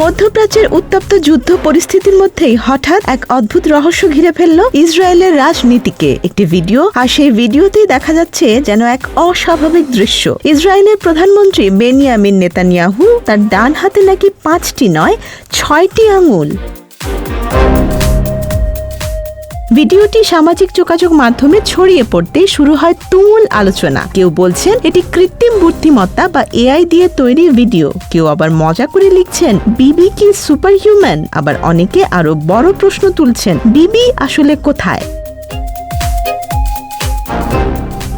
মধ্যপ্রাচ্যের উত্তপ্ত যুদ্ধ পরিস্থিতির মধ্যেই হঠাৎ এক অদ্ভুত রহস্য ঘিরে ফেলল ইসরায়েলের রাজনীতিকে। একটি ভিডিও, আর সেই ভিডিওতেই দেখা যাচ্ছে যেন এক অস্বাভাবিক দৃশ্য। ইসরায়েলের প্রধানমন্ত্রী বেনিয়ামিন নেতানিয়াহু, তার ডান হাতে নাকি 5টি নয় 6টি আঙুল। ভিডিওটি সামাজিক যোগাযোগ মাধ্যমে ছড়িয়ে পড়তেই শুরু হয় তুমুল আলোচনা। কেউ বলছেন এটি কৃত্রিম বুদ্ধিমত্তা বা এআই দিয়ে তৈরি ভিডিও, কেউ আবার মজা করে লিখছেন বিবি কি সুপার হিউম্যান। আবার অনেকে আরো বড় প্রশ্ন তুলছেন, বিবি আসলে কোথায়?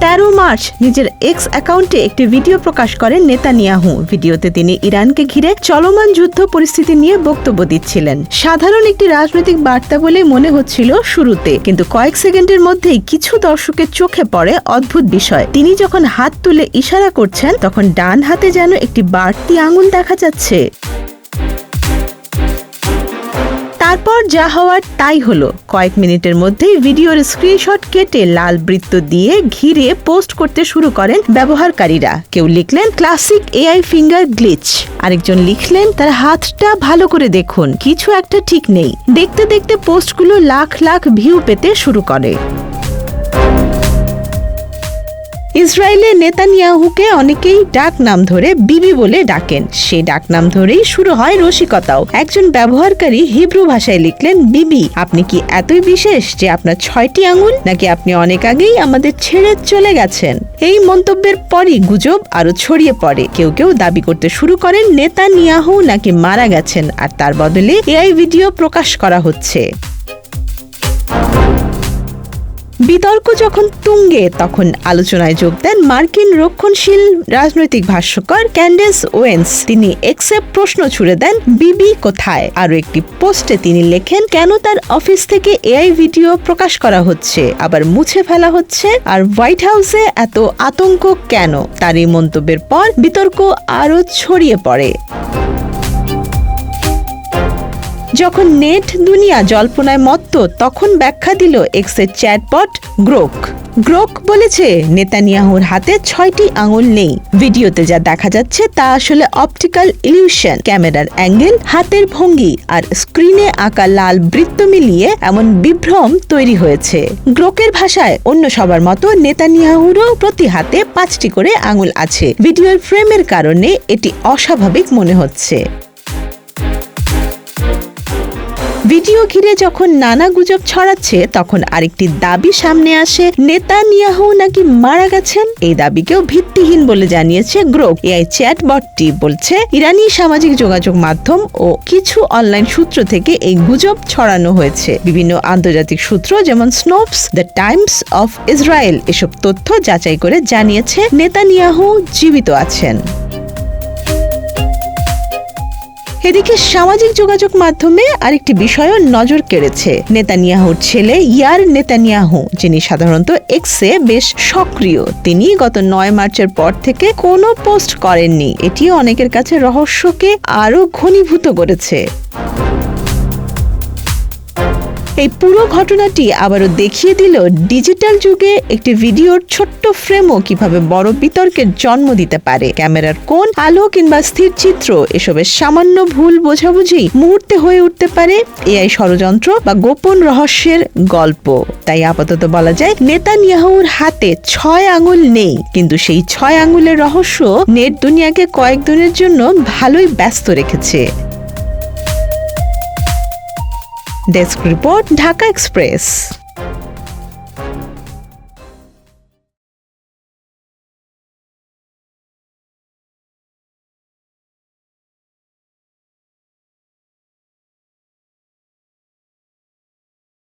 13 মার্চ নিজের এক্স অ্যাকাউন্টে একটি ভিডিও প্রকাশ করেন নেতানিয়াহু। ভিডিওতে তিনি ইরানকে ঘিরে চলমান যুদ্ধ পরিস্থিতি নিয়ে বক্তব্য দিচ্ছিলেন। সাধারণ একটি রাজনৈতিক বার্তা বলেই মনে হচ্ছিল শুরুতে, কিন্তু কয়েক সেকেন্ডের মধ্যেই কিছু দর্শকের চোখে পড়ে অদ্ভুত বিষয়। তিনি যখন হাত তুলে ইশারা করছেন, তখন ডান হাতে যেন একটি বাড়তি আঙুল দেখা যাচ্ছে। তারপর যা হওয়ার তাই হলো। কয়েক মিনিটের মধ্যেই ভিডিওর স্ক্রিনশট কেটে লাল বৃত্ত দিয়ে ঘিরে পোস্ট করতে শুরু করেন ব্যবহারকারীরা। কেউ লিখলেন ক্লাসিক এআই ফিঙ্গার গ্লিচ, আরেকজন লিখলেন তার হাতটা ভালো করে দেখুন, কিছু একটা ঠিক নেই। দেখতে দেখতে পোস্টগুলো লাখ লাখ ভিউ পেতে শুরু করে। ইসরায়েলের নেতানিয়াহুকে অনেকেই ডাক নাম ধরে বিবি বলে ডাকেন। সে ডাক নাম ধরেই শুরু হয় রসিকতাও। একজন ব্যবহারকারী হিব্রু ভাষায় লিখলেন, বিবি, আপনি কি এতই বিশেষ যে আপনার 6টি আঙুল, নাকি আপনি অনেক আগেই আমাদের ছেড়ে চলে গেছেন? এই মন্তব্যের পরই গুজব আরো ছড়িয়ে পড়ে। কেউ কেউ দাবি করতে শুরু করেন নেতানিয়াহু নাকি মারা গেছেন, আর তার বদলে এআই ভিডিও প্রকাশ করা হচ্ছে। বিতর্ক যখন তুঙ্গে, তখন আলোচনায় যোগ দেন মার্কিন রক্ষণশীল রাজনৈতিক ভাষ্যকার ক্যান্ডেস ওয়েন্স। তিনি এক্সে প্রশ্ন ছুড়ে দেন, বিবি কোথায়? আরো একটি পোস্টে তিনি লেখেন, কেন তার অফিস থেকে এআই ভিডিও প্রকাশ করা হচ্ছে, আবার মুছে ফেলা হচ্ছে, আর হোয়াইট হাউসে এত আতঙ্ক কেন? তার এই মন্তব্যের পর বিতর্ক আরো ছড়িয়ে পড়ে। যখন নেট দুনিয়া জল্পনায় মত্ত, তখন ব্যাখ্যা দিল এক্সের চ্যাটবট গ্রোক। গ্রোক বলেছে নেতানিয়াহুর হাতে 6টি আঙুল নেই। ভিডিওতে যা দেখা যাচ্ছে তা আসলে অপটিক্যাল ইলিউশন। ক্যামেরার অ্যাঙ্গেল, হাতের ভঙ্গি আর স্ক্রিনে আঁকা লাল বৃত্ত মিলিয়ে এমন বিভ্রম তৈরি হয়েছে। গ্রোকের ভাষায়, অন্য সবার মতো নেতানিয়াহুরও প্রতি হাতে 5টি করে আঙুল আছে। ভিডিওর ফ্রেমের কারণে এটি অস্বাভাবিক মনে হচ্ছে। ভিডিও ঘিরে যখন নানা গুজব ছড়াচ্ছে, তখন আরেকটি দাবি সামনে আসে, নেতানিয়াহু নাকি মারা গেছেন। এই দাবিকেও ভিত্তিহীন বলে জানিয়েছে গ্রোক। এআই চ্যাটবটটি বলছে, ইরানি সামাজিক যোগাযোগ মাধ্যম ও কিছু অনলাইন সূত্র থেকে এই গুজব ছড়ানো হয়েছে। বিভিন্ন আন্তর্জাতিক সূত্র যেমন Snopes, the Times of Israel এসব তথ্য যাচাই করে জানিয়েছে নেতানিয়াহু জীবিত আছেন। এদিকে সামাজিক যোগাযোগ মাধ্যমে আরেকটি বিষয়ও নজর কেড়েছে। নেতানিয়াহুর ছেলে ইয়ার নেতানিয়াহু, যিনি সাধারণত এক্সে বেশ সক্রিয়, তিনি গত 9 মার্চের পর থেকে কোনো পোস্ট করেননি। এটিও অনেকের কাছে রহস্যকে আরো ঘনীভূত করেছে। এই পুরো ঘটনাটি আবারও দেখিয়ে দিল ডিজিটাল যুগে একটি ভিডিওর ছোট্ট ফ্রেমও কিভাবে বড় বিতর্কের জন্ম দিতে পারে। ক্যামেরার কোণ, আলো কিংবা স্থির চিত্র, এসবের সামান্য ভুল বোঝাবুঝি মুহূর্তে হয়ে উঠতে পারে এআই ষড়যন্ত্র বা গোপন রহস্যের গল্প। তাই আপাতত বলা যায়, নেতানিয়াহুর হাতে 6 আঙুল নেই, কিন্তু সেই 6 আঙুলের রহস্য নেট দুনিয়াকে কয়েকদিনের জন্য ভালোই ব্যস্ত রেখেছে। Desk report, Dhaka express.